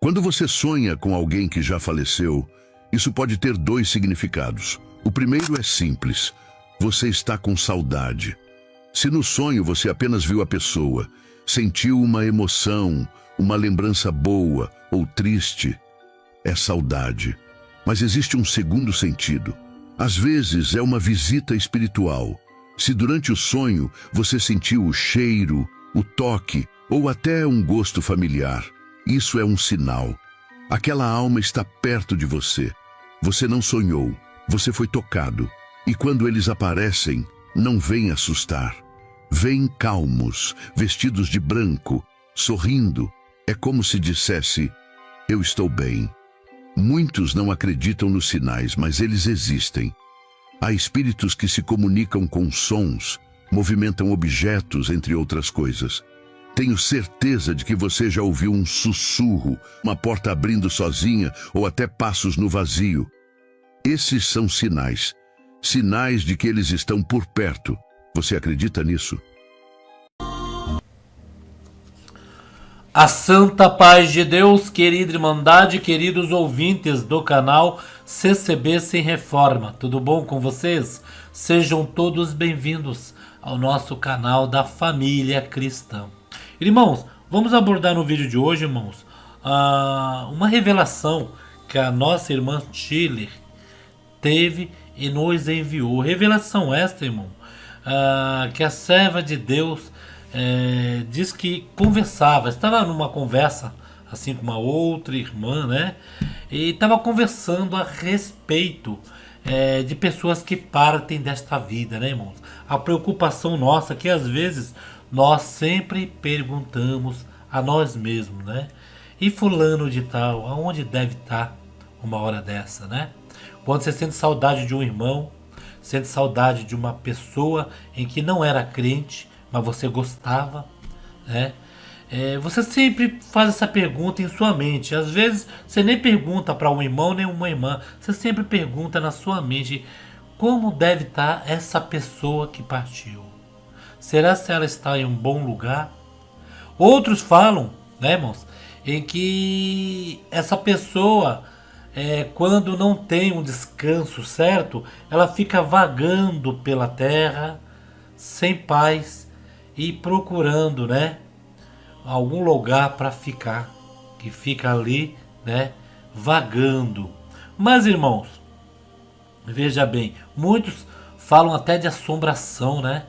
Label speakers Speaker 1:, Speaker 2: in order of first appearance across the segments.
Speaker 1: Quando você sonha com alguém que já faleceu, isso pode ter dois significados. O primeiro é simples: você está com saudade. Se no sonho você apenas viu a pessoa, sentiu uma emoção, uma lembrança boa ou triste, é saudade. Mas existe um segundo sentido. Às vezes é uma visita espiritual. Se durante o sonho você sentiu o cheiro, o toque ou até um gosto familiar, isso é um sinal. Aquela alma está perto de você. Você não sonhou, você foi tocado. E quando eles aparecem, não vêm assustar. Vêm calmos, vestidos de branco, sorrindo. É como se dissesse: eu estou bem. Muitos não acreditam nos sinais, mas eles existem. Há espíritos que se comunicam com sons, movimentam objetos, entre outras coisas. Tenho certeza de que você já ouviu um sussurro, uma porta abrindo sozinha ou até passos no vazio. Esses são sinais. Sinais de que eles estão por perto. Você acredita nisso?
Speaker 2: A santa paz de Deus, querida Irmandade, queridos ouvintes do canal CCB Sem Reforma. Tudo bom com vocês? Sejam todos bem-vindos ao nosso canal da família cristã. Irmãos, vamos abordar no vídeo de hoje, irmãos, uma revelação que a nossa irmã Schiller teve e nos enviou. Revelação esta, irmão, que a serva de Deus diz que estava numa conversa assim com uma outra irmã, né? E estava conversando a respeito de pessoas que partem desta vida, né, irmãos? A preocupação nossa é que às vezes nós sempre perguntamos a nós mesmos, né? E fulano de tal, aonde deve estar uma hora dessa, né? Quando você sente saudade de um irmão, sente saudade de uma pessoa em que não era crente, mas você gostava, né? Você sempre faz essa pergunta em sua mente. Às vezes você nem pergunta para um irmão nem uma irmã, você sempre pergunta na sua mente: como deve estar essa pessoa que partiu? Será se ela está em um bom lugar? Outros falam, né, irmãos, em que essa pessoa, quando não tem um descanso certo, ela fica vagando pela terra, sem paz e procurando, né, algum lugar para ficar, que fica ali, né, vagando. Mas, irmãos, veja bem, muitos falam até de assombração, né?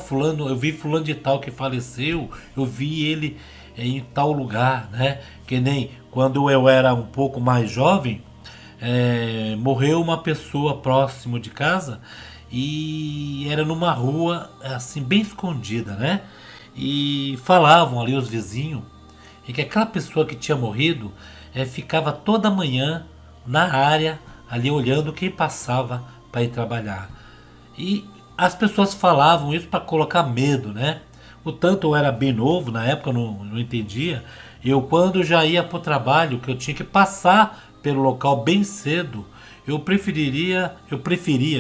Speaker 2: Fulano, eu vi fulano de tal que faleceu, eu vi ele em tal lugar, né? Que nem quando eu era um pouco mais jovem, morreu uma pessoa próximo de casa e era numa rua assim bem escondida, né? E falavam ali os vizinhos e que aquela pessoa que tinha morrido ficava toda manhã na área ali olhando quem passava para ir trabalhar. E as pessoas falavam isso para colocar medo, né? O tanto eu era bem novo, na época eu não entendia. Eu, quando já ia para o trabalho, que eu tinha que passar pelo local bem cedo, eu preferia,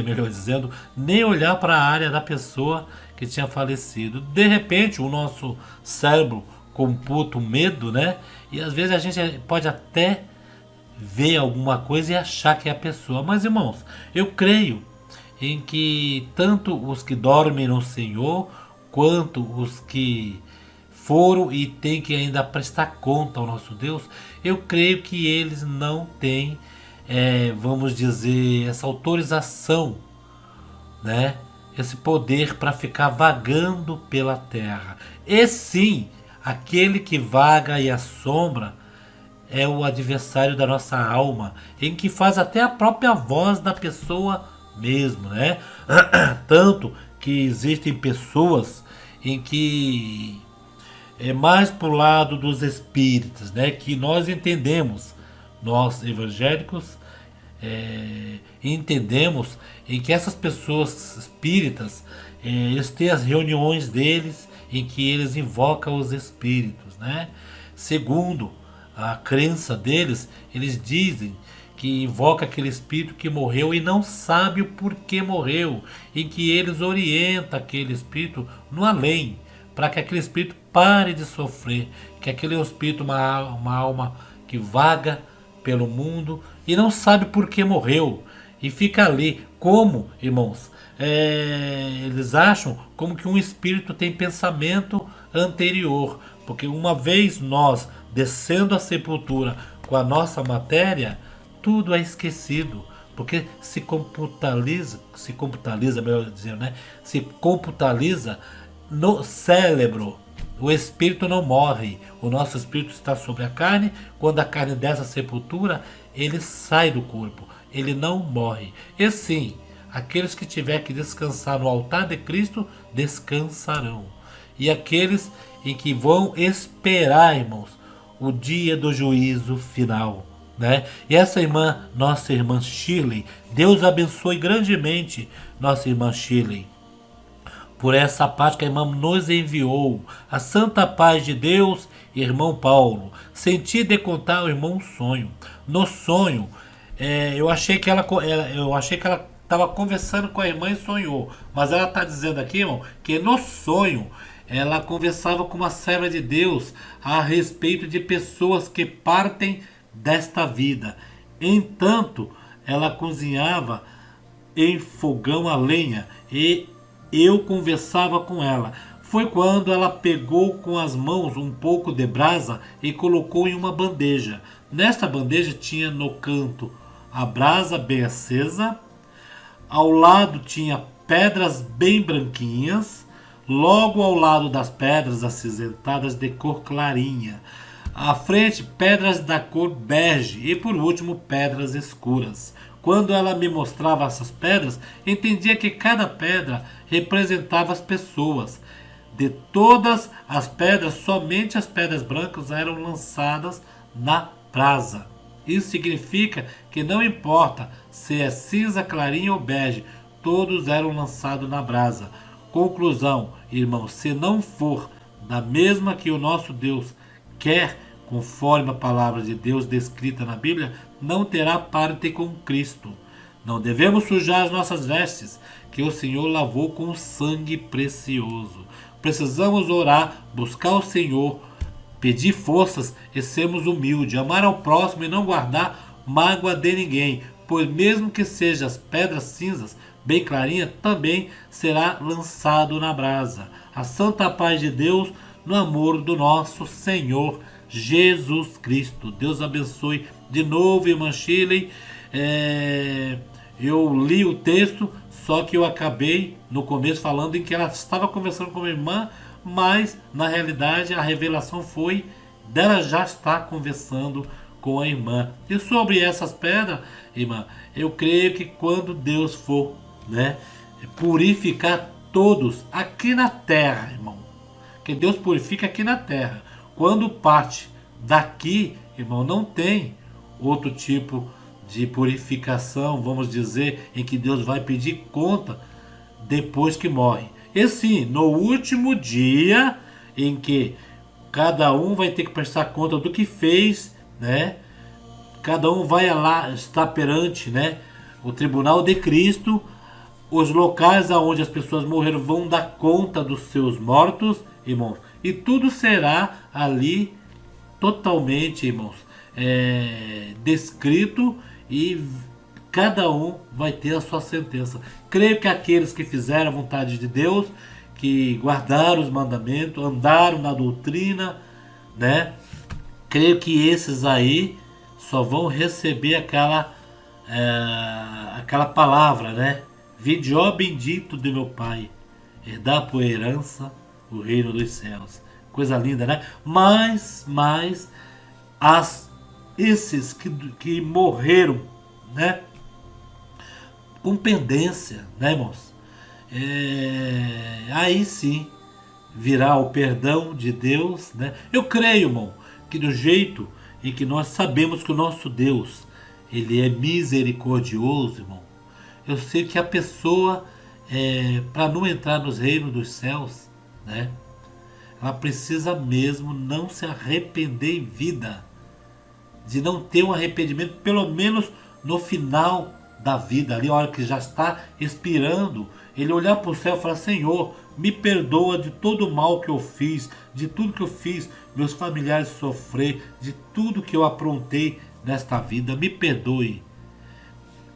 Speaker 2: melhor dizendo, nem olhar para a área da pessoa que tinha falecido. De repente, o nosso cérebro computa o medo, né? E às vezes a gente pode até ver alguma coisa e achar que é a pessoa. Mas, irmãos, eu creio em que tanto os que dormem no Senhor, quanto os que foram e têm que ainda prestar conta ao nosso Deus, eu creio que eles não têm, vamos dizer, essa autorização, né? Esse poder para ficar vagando pela terra. E sim, aquele que vaga e assombra é o adversário da nossa alma, em que faz até a própria voz da pessoa mesmo, né? Tanto que existem pessoas em que é mais pro lado dos espíritas, né? Que nós entendemos, nós evangélicos, entendemos em que essas pessoas espíritas, eles têm as reuniões deles em que eles invocam os espíritos, né? Segundo a crença deles, eles dizem que invoca aquele espírito que morreu e não sabe o porquê morreu, em que eles orientam aquele espírito no além, para que aquele espírito pare de sofrer, que aquele espírito, uma alma que vaga pelo mundo e não sabe por que morreu. E fica ali, como, irmãos, eles acham como que um espírito tem pensamento anterior. Porque uma vez nós descendo a sepultura com a nossa matéria, tudo é esquecido. Porque se computaliza, melhor dizer, né? Se computaliza no cérebro. O espírito não morre. O nosso espírito está sobre a carne. Quando a carne desce à sepultura, ele sai do corpo. Ele não morre. E sim, aqueles que tiver que descansar no altar de Cristo, descansarão. E aqueles em que vão esperar, irmãos, o dia do juízo final, né? E essa irmã, nossa irmã Shirley, Deus abençoe grandemente nossa irmã Shirley por essa parte que a irmã nos enviou. A santa paz de Deus, irmão Paulo. Senti de contar ao irmão um sonho. No sonho, eu achei que ela estava conversando com a irmã e sonhou. Mas ela está dizendo aqui, irmão, que no sonho ela conversava com uma serva de Deus a respeito de pessoas que partem desta vida. Entanto, ela cozinhava em fogão a lenha e eu conversava com ela. Foi quando ela pegou com as mãos um pouco de brasa e colocou em uma bandeja. Nesta bandeja tinha no canto a brasa bem acesa, ao lado tinha pedras bem branquinhas, logo ao lado das pedras acinzentadas de cor clarinha, à frente pedras da cor bege e por último pedras escuras. Quando ela me mostrava essas pedras, entendia que cada pedra representava as pessoas. De todas as pedras, somente as pedras brancas eram lançadas na brasa. Isso significa que não importa se é cinza, clarinha ou bege, todos eram lançados na brasa. Conclusão, irmãos, se não for da mesma que o nosso Deus quer, conforme a palavra de Deus descrita na Bíblia, não terá parte com Cristo. Não devemos sujar as nossas vestes, que o Senhor lavou com sangue precioso. Precisamos orar, buscar o Senhor, pedir forças e sermos humildes, amar ao próximo e não guardar mágoa de ninguém, pois mesmo que sejam as pedras cinzas, bem clarinha, também será lançado na brasa. A santa paz de Deus, no amor do nosso Senhor Jesus Cristo. Deus abençoe de novo, irmã Shirley. Eu li o texto, só que eu acabei no começo falando em que ela estava conversando com a irmã, mas na realidade a revelação foi dela já estar conversando com a irmã. E sobre essas pedras, irmã, eu creio que quando Deus for, né, purificar todos aqui na terra, irmão, que Deus purifica aqui na terra. Quando parte daqui, irmão, não tem outro tipo de purificação, vamos dizer, em que Deus vai pedir conta depois que morre. E sim, no último dia em que cada um vai ter que prestar conta do que fez, né? Cada um vai lá estar perante, né, o tribunal de Cristo. Os locais aonde as pessoas morreram vão dar conta dos seus mortos, irmãos. E tudo será ali totalmente, irmãos, descrito e cada um vai ter a sua sentença. Creio que aqueles que fizeram a vontade de Deus, que guardaram os mandamentos, andaram na doutrina, né? Creio que esses aí só vão receber aquela palavra, né? Vinde, ó bendito de meu Pai, herdar por herança o reino dos céus. Coisa linda, né? Mas esses que morreram, né, com pendência, né, irmãos? Aí sim virá o perdão de Deus, né? Eu creio, irmão, que do jeito em que nós sabemos que o nosso Deus, ele é misericordioso, irmão, eu sei que a pessoa, para não entrar nos reinos dos céus, né, ela precisa mesmo não se arrepender em vida, de não ter um arrependimento, pelo menos no final da vida, ali a hora que já está expirando, ele olhar para o céu e falar: Senhor, me perdoa de todo o mal que eu fiz, de tudo que eu fiz, meus familiares sofrer, de tudo que eu aprontei nesta vida. Me perdoe.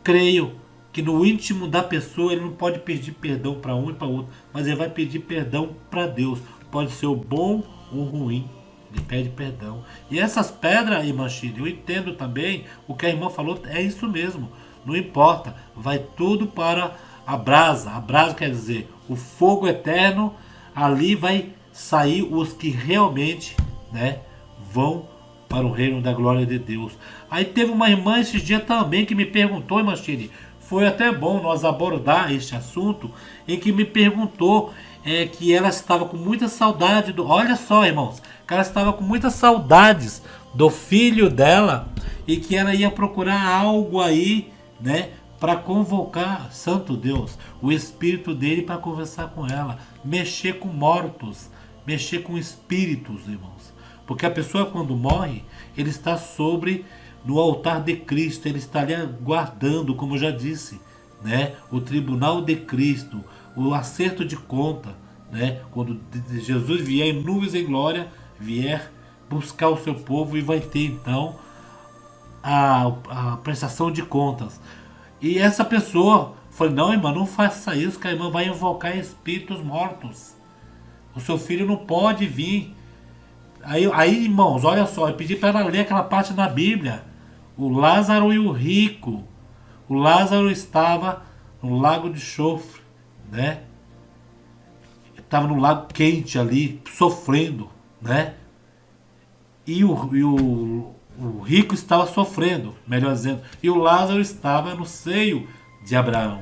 Speaker 2: Creio que no íntimo da pessoa ele não pode pedir perdão para um e para outro, mas ele vai pedir perdão para Deus. Pode ser o bom ou o ruim. Ele pede perdão. E essas pedras, irmã Chile, eu entendo também o que a irmã falou, é isso mesmo. Não importa, vai tudo para a brasa. A brasa quer dizer o fogo eterno. Ali vai sair os que realmente, né, vão para o reino da glória de Deus. Aí teve uma irmã esses dias também que me perguntou, irmã Chile, foi até bom nós abordar este assunto, em que me perguntou que ela estava com muita saudade do... Olha só, irmãos, que ela estava com muitas saudades do filho dela e que ela ia procurar algo aí, né, para convocar, santo Deus, o espírito dele para conversar com ela, mexer com mortos, mexer com espíritos, irmãos. Porque a pessoa quando morre, ele está no altar de Cristo, ele está ali aguardando, como eu já disse, né, o tribunal de Cristo, o acerto de conta, né, quando Jesus vier em nuvens em glória, vier buscar o seu povo e vai ter então a prestação de contas. E essa pessoa falou, não, irmã, não faça isso, que a irmã vai invocar espíritos mortos. O seu filho não pode vir. Aí irmãos, olha só, eu pedi para ela ler aquela parte da Bíblia. O Lázaro e o rico. O Lázaro estava no lago de chofre, né? Estava no lago quente ali, sofrendo, né? E o rico estava sofrendo, melhor dizendo. E o Lázaro estava no seio de Abraão.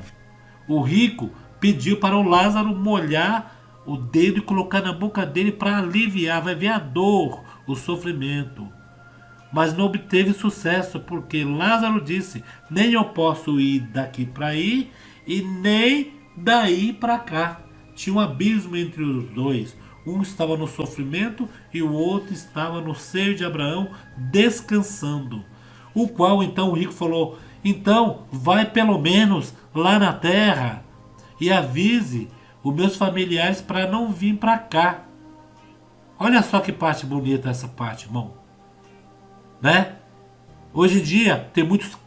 Speaker 2: O rico pediu para o Lázaro molhar o dedo e colocar na boca dele para aliviar, vai ver a dor, o sofrimento. Mas não obteve sucesso, porque Lázaro disse, nem eu posso ir daqui para aí e nem daí para cá. Tinha um abismo entre os dois. Um estava no sofrimento e o outro estava no seio de Abraão, descansando. O qual então o rico falou, então vai pelo menos lá na terra e avise os meus familiares para não vir para cá. Olha só que parte bonita essa parte, irmão. Né? Hoje em dia tem muitos,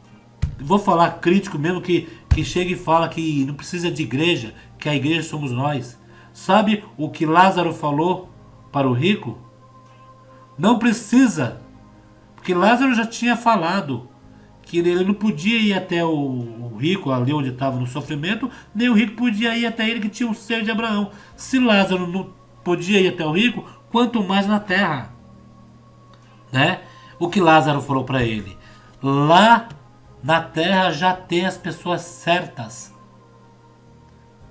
Speaker 2: vou falar crítico mesmo, que chega e fala que não precisa de igreja, que a igreja somos nós. Sabe o que Lázaro falou para o rico? Não precisa, porque Lázaro já tinha falado que ele não podia ir até o rico, ali onde estava no sofrimento, nem o rico podia ir até ele que tinha o seio de Abraão. Se Lázaro não podia ir até o rico, quanto mais na terra, né? O que Lázaro falou para ele? Lá na terra já tem as pessoas certas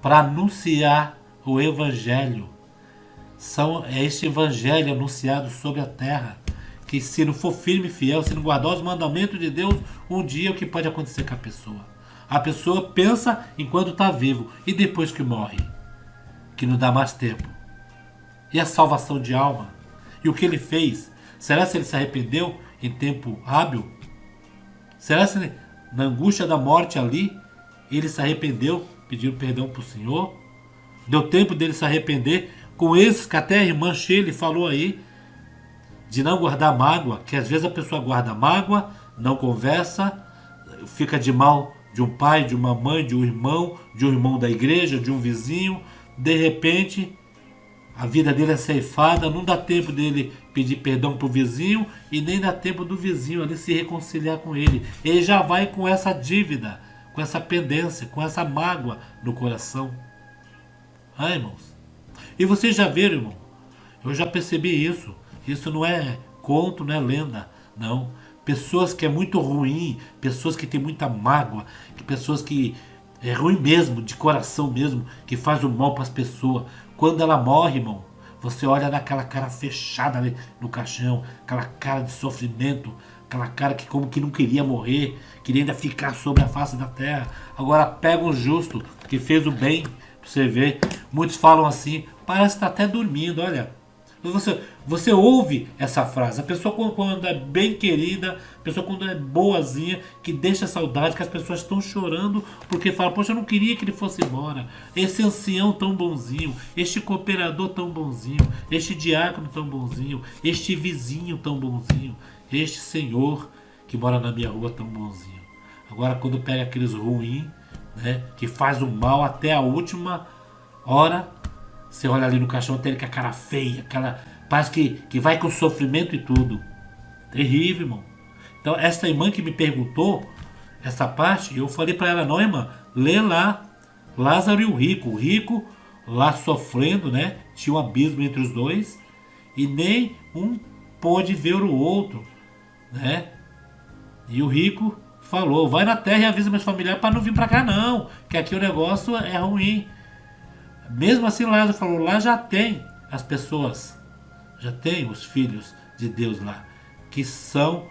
Speaker 2: para anunciar o evangelho. É este evangelho anunciado sobre a terra, que se não for firme e fiel, se não guardar os mandamentos de Deus, um dia o que pode acontecer com a pessoa? A pessoa pensa enquanto está vivo e depois que morre, que não dá mais tempo. E a salvação de alma? E o que ele fez? Será que ele se arrependeu em tempo hábil? Será que na angústia da morte ali, ele se arrependeu, pediu perdão para o Senhor? Deu tempo dele se arrepender com esses que até a irmã Shirley falou aí, de não guardar mágoa, que às vezes a pessoa guarda mágoa, não conversa, fica de mal de um pai, de uma mãe, de um irmão da igreja, de um vizinho, de repente a vida dele é ceifada, não dá tempo dele pedir perdão pro vizinho e nem dá tempo do vizinho ali se reconciliar com ele. Ele já vai com essa dívida, com essa pendência, com essa mágoa no coração. Ah, irmãos? E vocês já viram, irmão? Eu já percebi isso. Isso não é conto, não é lenda, não. Pessoas que é muito ruim, pessoas que tem muita mágoa, pessoas que é ruim mesmo, de coração mesmo, que faz o mal para as pessoas. Quando ela morre, irmão, você olha naquela cara fechada ali no caixão, aquela cara de sofrimento, aquela cara que como que não queria morrer, queria ainda ficar sobre a face da terra. Agora pega um justo que fez o bem, pra você ver. Muitos falam assim, parece que está até dormindo, olha. Você ouve essa frase. A pessoa quando é bem querida, a pessoa quando é boazinha, que deixa saudade, que as pessoas estão chorando porque falam, poxa, eu não queria que ele fosse embora. Esse ancião tão bonzinho, este cooperador tão bonzinho, este diácono tão bonzinho, este vizinho tão bonzinho, este senhor que mora na minha rua tão bonzinho. Agora quando pega aqueles ruins, né, que faz o mal até a última hora, você olha ali no caixão, tem com a cara feia, aquela, parece que vai com sofrimento e tudo. Terrível, irmão. Então, essa irmã que me perguntou essa parte, eu falei para ela, não, irmã, lê lá Lázaro e o rico lá sofrendo, né? Tinha um abismo entre os dois e nem um pôde ver o outro, né? E o rico falou, vai na terra e avisa meus familiares para não vir para cá não, que aqui o negócio é ruim. Mesmo assim, Lázaro falou, lá já tem as pessoas, já tem os filhos de Deus lá, que são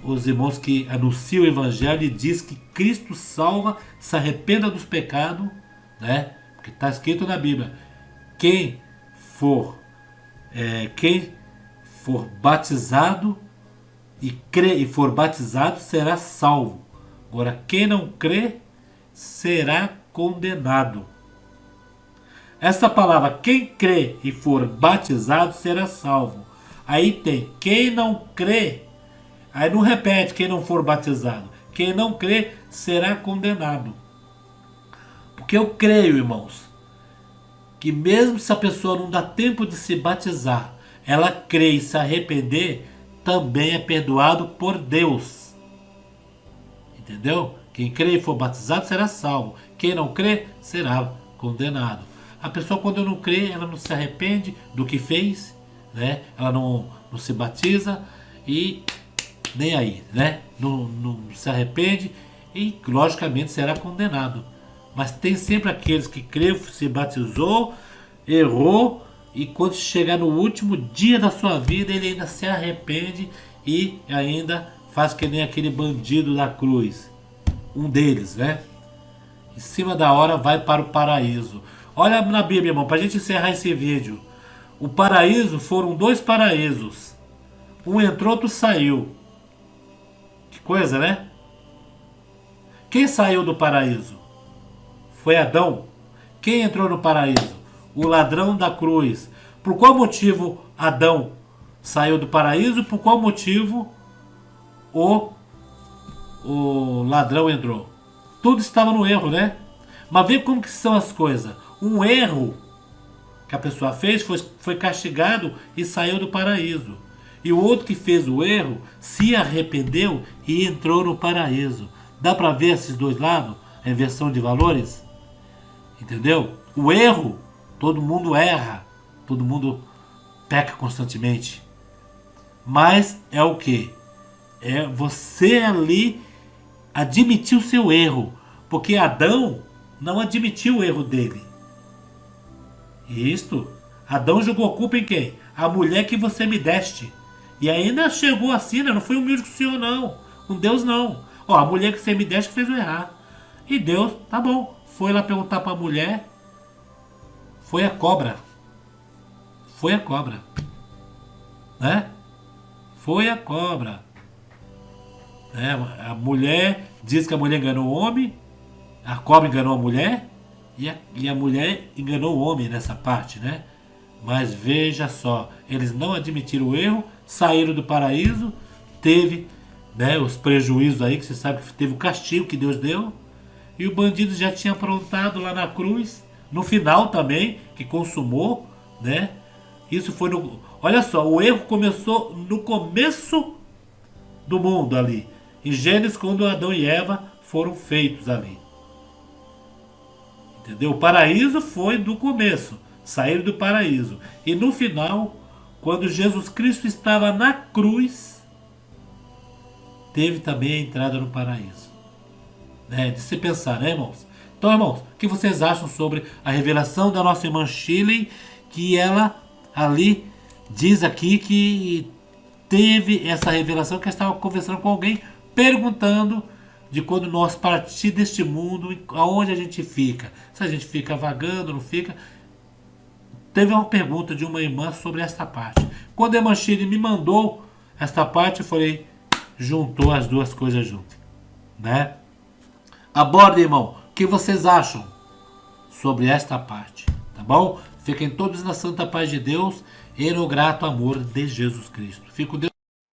Speaker 2: os irmãos que anunciam o evangelho e diz que Cristo salva, se arrependa dos pecados, né? Porque está escrito na Bíblia, quem for batizado e crê e for batizado será salvo. Agora, quem não crê será condenado. Essa palavra, quem crê e for batizado será salvo. Aí tem, quem não crê, aí não repete, quem não for batizado. Quem não crê será condenado. Porque eu creio, irmãos, que mesmo se a pessoa não dá tempo de se batizar, ela crê e se arrepender, também é perdoado por Deus. Entendeu? Quem crê e for batizado será salvo. Quem não crê será condenado. A pessoa, quando não crê, ela não se arrepende do que fez, né? Ela não se batiza e nem aí, né? Não se arrepende e, logicamente, será condenado. Mas tem sempre aqueles que crê, se batizou, errou e quando chegar no último dia da sua vida, ele ainda se arrepende e ainda faz que nem aquele bandido da cruz. Um deles, né? Em cima da hora vai para o paraíso. Olha na Bíblia, irmão, para a gente encerrar esse vídeo. O paraíso foram 2 paraísos. Um entrou, outro saiu. Que coisa, né? Quem saiu do paraíso? Foi Adão. Quem entrou no paraíso? O ladrão da cruz. Por qual motivo Adão saiu do paraíso? Por qual motivo o ladrão entrou? Tudo estava no erro, né? Mas vê como que são as coisas. Um erro que a pessoa fez foi castigado e saiu do paraíso. E o outro que fez o erro se arrependeu e entrou no paraíso. Dá para ver esses dois lados? A inversão de valores? Entendeu? O erro, todo mundo erra. Todo mundo peca constantemente. Mas é o quê? É você ali admitir o seu erro. Porque Adão não admitiu o erro dele. Isto, Adão jogou a culpa em quem? A mulher que você me deste. E ainda chegou assim, né? Não foi humilde com o Senhor, não. Com Deus, não. Ó, a mulher que você me deste que fez o errar. E Deus, tá bom. Foi lá perguntar para a mulher. Foi a cobra. Foi a cobra. Né? Foi a cobra. A mulher diz que a mulher enganou o homem. A cobra enganou a mulher. E a mulher enganou o homem nessa parte, né? Mas veja só, eles não admitiram o erro, saíram do paraíso, teve, né, os prejuízos aí, que você sabe que teve o castigo que Deus deu, e o bandido já tinha aprontado lá na cruz, no final também, que consumou, né? Isso foi no... Olha só, o erro começou no começo do mundo ali, em Gênesis, quando Adão e Eva foram feitos ali. Entendeu? O paraíso foi do começo. Saíram do paraíso. E no final, quando Jesus Cristo estava na cruz, teve também a entrada no paraíso. Né? De se pensar, né, irmãos? Então, irmãos, o que vocês acham sobre a revelação da nossa irmã Shirley, que ela ali diz aqui que teve essa revelação, que ela estava conversando com alguém, perguntando de quando nós partir deste mundo, aonde a gente fica. Se a gente fica vagando, não fica. teve uma pergunta de uma irmã sobre esta parte. Quando a irmã Shirley me mandou esta parte, eu falei, juntou as duas coisas juntas, né? Aborda, irmão, o que vocês acham sobre esta parte, tá bom? Fiquem todos na santa paz de Deus e no grato amor de Jesus Cristo. Fico Deus.